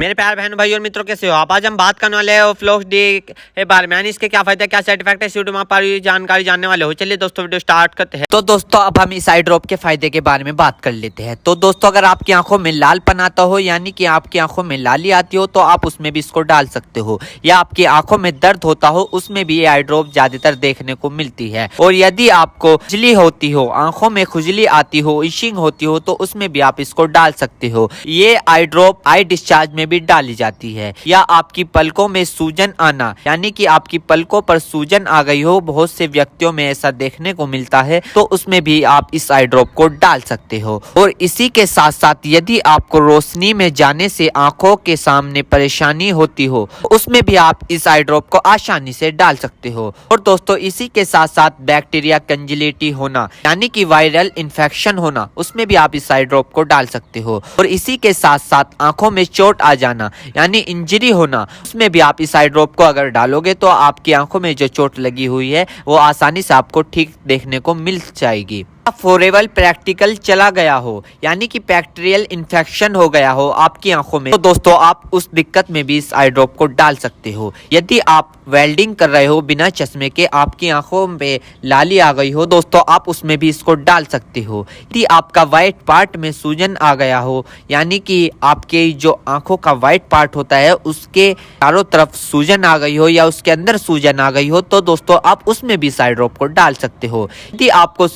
मेरे प्यारे बहन भाई और मित्रों, कैसे हो आप। आज हम बात करने वाले हैं फ्लॉक्स डी के बारे में, यानी इसके क्या फायदे क्या साइड इफेक्ट है, इस वीडियो में आप जानकारी जानने वाले हो। चलिए दोस्तों वीडियो स्टार्ट करते हैं। तो दोस्तों अब हम इस आई ड्रॉप के फायदे के बारे में बात कर लेते हैं। तो दोस्तों अगर आपकी आंखों में लालपन आता हो, यानी कि आपकी आंखों में लाली आती हो, तो आप उसमें भी इसको डाल सकते हो। या आपकी आंखों में दर्द होता हो, उसमें भी ये आई ड्रॉप ज्यादातर देखने को मिलती है। और यदि आपको खुजली होती हो, आंखों में खुजली आती हो, इशिंग होती हो, तो उसमें भी आप इसको डाल सकते हो। ये आई ड्रॉप आई डिस्चार्ज में भी डाली जाती है। या आपकी पलकों में सूजन आना, यानी कि आपकी पलकों पर सूजन आ गई हो, बहुत से व्यक्तियों में ऐसा देखने को मिलता है, तो उसमें भी आप इस आई ड्रॉप को डाल सकते हो। और इसी के साथ साथ यदि आपको रोशनी में जाने से आंखों के सामने परेशानी होती हो, उसमें भी आप इस आई ड्रॉप को आसानी से डाल सकते हो। और दोस्तों इसी के साथ साथ बैक्टीरिया कंजिलिटी होना, यानी कि वायरल इन्फेक्शन होना, उसमें भी आप इस आई ड्रॉप को डाल सकते हो। और इसी के साथ साथ आंखों में चोट आ जाना, यानी इंजरी होना, उसमें भी आप इस आई ड्रॉप को अगर डालोगे तो आपकी आंखों में जो चोट लगी हुई है वो आसानी से आपको ठीक देखने को मिल जाएगी। फॉरेबल प्रैक्टिकल चला गया हो, यानी कि बैक्टीरियल इन्फेक्शन हो गया हो आपकी आंखों में, तो दोस्तों आप उस दिक्कत में भी इस आई ड्रॉप को डाल सकते हो। यदि आप वेल्डिंग कर रहे हो बिना चश्मे के, आपकी आंखों में लाली आ गई हो, दोस्तों आप उसमें भी इसको डाल सकते हो। यदि आपका व्हाइट पार्ट में सूजन आ गया हो, यानी कि आपके जो आंखों का व्हाइट पार्ट होता है उसके चारों तरफ सूजन आ गई हो या उसके अंदर सूजन आ गई हो, तो दोस्तों आप उसमें भी इस आई ड्रॉप को डाल सकते हो। यदि आपको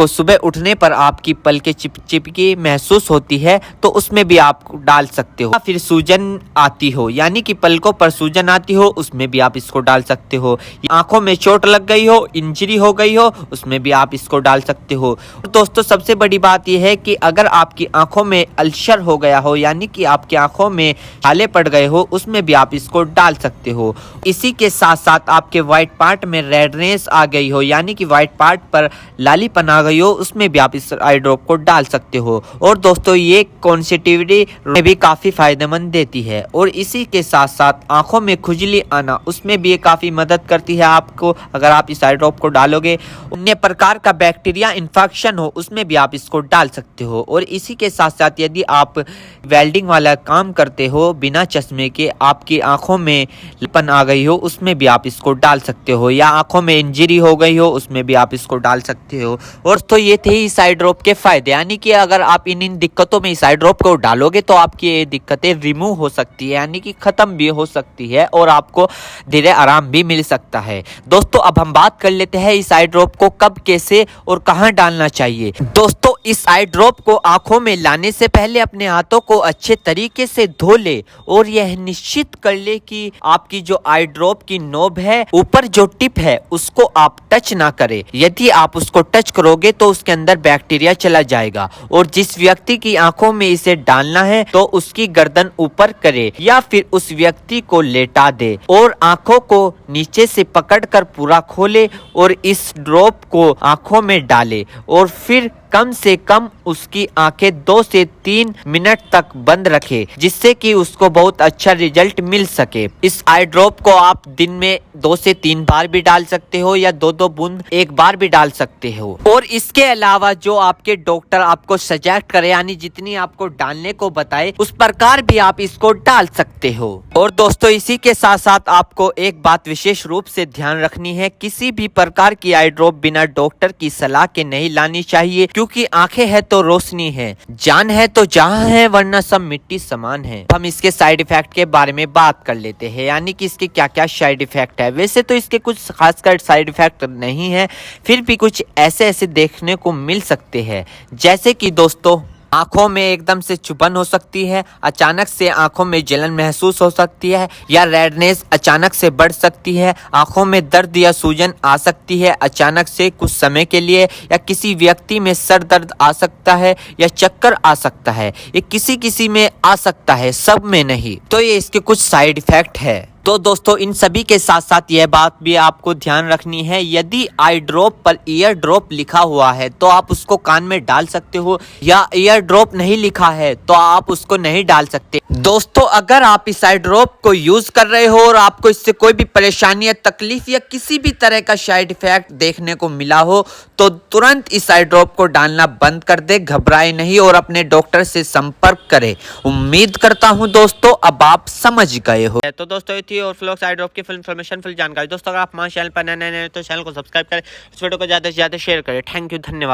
सुबह उठने पर आपकी पलकें चिपचिपकी महसूस होती है, तो उसमें भी आप डाल सकते हो। फिर सूजन आती हो, यानी कि पलकों पर सूजन आती हो, उसमें भी आप इसको डाल सकते हो। आंखों में चोट लग गई हो, इंजरी हो गई हो, उसमें भी आप इसको डाल सकते हो। दोस्तों सबसे बड़ी बात यह है कि अगर आपकी आंखों में अल्सर हो गया हो, यानी कि आपकी आंखों में छाले पड़ गए हो, उसमें भी आप इसको डाल सकते हो। इसी के साथ साथ आपके व्हाइट पार्ट में रेडनेस आ गई हो, यानी कि व्हाइट पार्ट पर लालीपन आ गई हो, उसमें भी आप इस आई ड्रॉप को डाल सकते हो। और दोस्तों ये कॉन्सेटिविटी में भी काफी फायदेमंद देती है। और इसी के साथ साथ आंखों में खुजली आना, उसमें भी ये काफी मदद करती है आपको। अगर आप इस आई ड्रॉप को डालोगे, अन्य प्रकार का बैक्टीरिया इन्फेक्शन हो, उसमें भी आप इसको डाल सकते हो। और इसी के साथ साथ यदि आप वेल्डिंग वाला काम करते हो बिना चश्मे के, आपकी आंखों में लालीपन आ गई हो, उसमें भी आप इसको डाल सकते हो। या आंखों में इंजरी हो गई हो, उसमें भी आप इसको डाल सकते हो। और तो ये थे इस आई ड्रॉप के फायदे, यानी कि अगर आप इन दिक्कतों में इस आई ड्रॉप को डालोगे तो आपकी ये दिक्कतें रिमूव हो सकती है, यानी कि खत्म भी हो सकती है और आपको धीरे आराम भी मिल सकता है। दोस्तों अब हम बात कर लेते हैं इस आई ड्रॉप को कब, कैसे और कहां डालना चाहिए। दोस्तों इस आई ड्रॉप को आंखों में लाने से पहले अपने हाथों को अच्छे तरीके से धो ले और यह निश्चित कर ले कि आपकी जो आई ड्रॉप की नोब है, ऊपर जो टिप है, उसको आप टच ना करें। यदि आप उसको टच करोगे तो उसके अंदर बैक्टीरिया चला जाएगा। और जिस व्यक्ति की आंखों में इसे डालना है तो उसकी गर्दन ऊपर करे या फिर उस व्यक्ति को लेटा दे और आंखों को नीचे से पकड़कर पूरा खोले और इस ड्रॉप को आंखों में डाले और फिर कम से कम उसकी आंखें 2 से 3 मिनट तक बंद रखे, जिससे कि उसको बहुत अच्छा रिजल्ट मिल सके। इस आई ड्रॉप को आप दिन में 2 से 3 बार भी डाल सकते हो या 2-2 बूंद एक बार भी डाल सकते हो। और इसके अलावा जो आपके डॉक्टर आपको सजेस्ट करे, यानी जितनी आपको डालने को बताए, उस प्रकार भी आप इसको डाल सकते हो। और दोस्तों इसी के साथ साथ आपको एक बात विशेष रूप से ध्यान रखनी है, किसी भी प्रकार की आई ड्रॉप बिना डॉक्टर की सलाह के नहीं लानी चाहिए, क्योंकि आंखें है तो रोशनी है, जान है तो जहां है, वरना सब मिट्टी समान है। हम इसके साइड इफेक्ट के बारे में बात कर लेते हैं, यानी कि इसके क्या क्या साइड इफेक्ट है। वैसे तो इसके कुछ खासकर साइड इफेक्ट नहीं है, फिर भी कुछ ऐसे देखने को मिल सकते हैं, जैसे कि दोस्तों आंखों में एकदम से चुभन हो सकती है, अचानक से आंखों में जलन महसूस हो सकती है, या रेडनेस अचानक से बढ़ सकती है, आंखों में दर्द या सूजन आ सकती है अचानक से कुछ समय के लिए, या किसी व्यक्ति में सर दर्द आ सकता है या चक्कर आ सकता है। ये किसी किसी में आ सकता है, सब में नहीं। तो ये इसके कुछ साइड इफेक्ट है। तो दोस्तों इन सभी के साथ साथ यह बात भी आपको ध्यान रखनी है, यदि आई ड्रॉप पर ईयर ड्रॉप लिखा हुआ है तो आप उसको कान में डाल सकते हो, या ईयर ड्रॉप नहीं लिखा है तो आप उसको नहीं डाल सकते। दोस्तों अगर आप इस आई ड्रॉप को यूज कर रहे हो और आपको इससे कोई भी परेशानी या तकलीफ या किसी भी तरह का साइड इफेक्ट देखने को मिला हो तो तुरंत इस आई ड्रॉप को डालना बंद कर दे, घबराए नहीं और अपने डॉक्टर से संपर्क करें। उम्मीद करता हूं दोस्तों अब आप समझ गए हो। तो दोस्तों ये थी और फ्लॉक्स आई ड्रॉप की फुल इन्फॉर्मेशन, फुल जानकारी। दोस्तों अगर आप हमारे चैनल पर नए तो चैनल को सब्सक्राइब करें, इस वीडियो को ज़्यादा से ज़्यादा शेयर करें। थैंक यू, धन्यवाद।